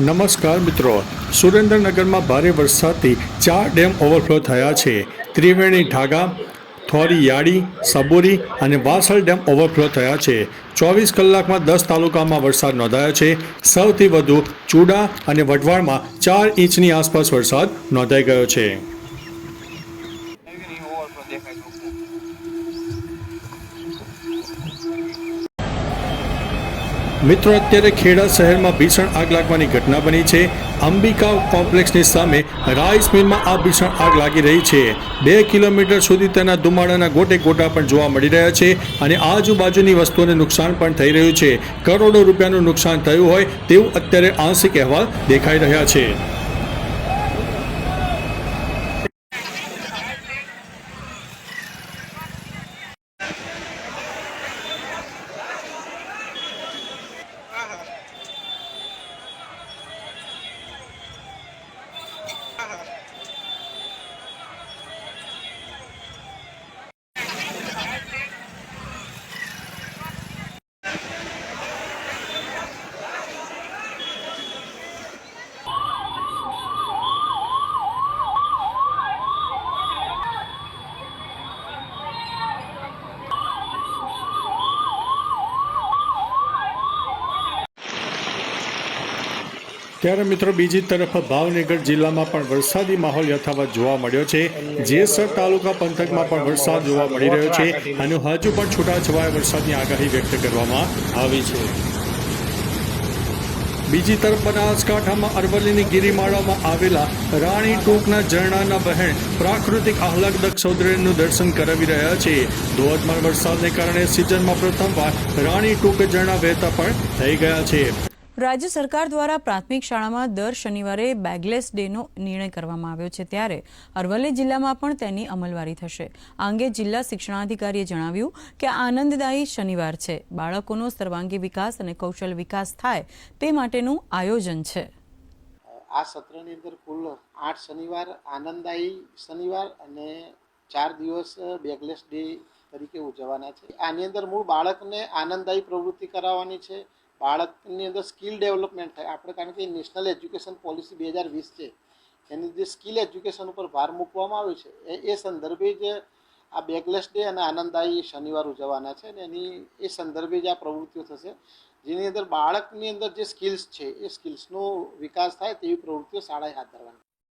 નમસ્કાર મિત્રો, સુરેન્દ્રનગરમાં ભારે વરસાદથી 4 ડેમ ઓવરફ્લો થયા છે. ત્રિવેણી ઢાગા, થોરી યાળી, સબોરી અને વાસળ ડેમ ઓવરફ્લો થયા છે. 24 કલાકમાં 10 તાલુકામાં વરસાદ નોંધાયો છે. સૌથી વધુ ચૂડા અને વઢવાણમાં 4 ઇંચની આસપાસ વરસાદ નોંધાઈ ગયો છે. મિત્રો, અત્યારે ખેડા શહેરમાં ભીષણ આગ લાગવાની ઘટના બની છે. અંબિકા કોમ્પ્લેક્સની સામે રાઈસ મિલમાં આ ભીષણ આગ લાગી રહી છે. 2 કિલોમીટર સુધી તેના ધુમાડાના ગોટે ગોટા પણ જોવા મળી રહ્યા છે અને આજુબાજુની વસ્તુઓને નુકસાન પણ થઈ રહ્યું છે. કરોડો રૂપિયાનું નુકસાન થયું હોય તેવું અત્યારે આંશિક અહેવાલ દેખાઈ રહ્યા છે. ત્યારે મિત્રો, બીજી તરફ ભાવનગર જિલ્લામાં પણ વરસાદી માહોલ યથાવત જોવા મળ્યો છે. જેસર તાલુકા પંથકમાં પણ વરસાદ જોવા મળી રહ્યો છે અને હજુ પણ છૂટાછવાયા વરસાદની આગાહી વ્યક્ત કરવામાં આવી છે. બીજી તરફ બનાસકાંઠામાં અરવલ્લીની ગિરિમાળામાં આવેલા રાણી ટૂંકના ઝરણાના બહેન પ્રાકૃતિક આહલાદક સૌંદર્યનું દર્શન કરાવી રહ્યા છે. ધોધમાર વરસાદને કારણે સિઝનમાં પ્રથમવાર રાણી ટૂંક ઝરણા વહેતા પણ થઈ ગયા છે. રાજ્ય સરકાર દ્વારા પ્રાથમિક શાળામાં દર શનિવારે બેગલેસ ડેનો નિર્ણય કરવામાં આવ્યો છે, ત્યારે અરવલ્લી જિલ્લામાં પણ તેની અમલવારી થશે. આ અંગે જિલ્લા શિક્ષણાધિકારીએ જણાવ્યું કે આનંદદાયી શનિવાર છે. બાળકોનો સર્વાંગી વિકાસ અને કૌશલ વિકાસ થાય તે માટેનું આયોજન છે. આ સત્રની અંદર કુલ 8 શનિવાર આનંદદાયી શનિવાર અને 4 દિવસ બેગલેસ ડે તરીકે ઉજવવાના છે. આની અંદર મૂળ બાળકને આનંદદાયી પ્રવૃત્તિ કરાવવાની છે. બાળકની અંદર સ્કિલ ડેવલપમેન્ટ થાય. આપણે કારણ કે નેશનલ એજ્યુકેશન પોલિસી 2020 છે, એની જે સ્કિલ એજ્યુકેશન ઉપર ભાર મૂકવામાં આવ્યો છે, એ સંદર્ભે જ આ બેગલેસ ડે અને આનંદદાયી શનિવાર ઉજવવાના છે અને એ સંદર્ભે જ આ પ્રવૃત્તિઓ થશે, જેની અંદર બાળકની અંદર જે સ્કિલ્સ છે એ સ્કિલ્સનો વિકાસ થાય તેવી પ્રવૃત્તિઓ શાળાએ હાથ ધરવાની.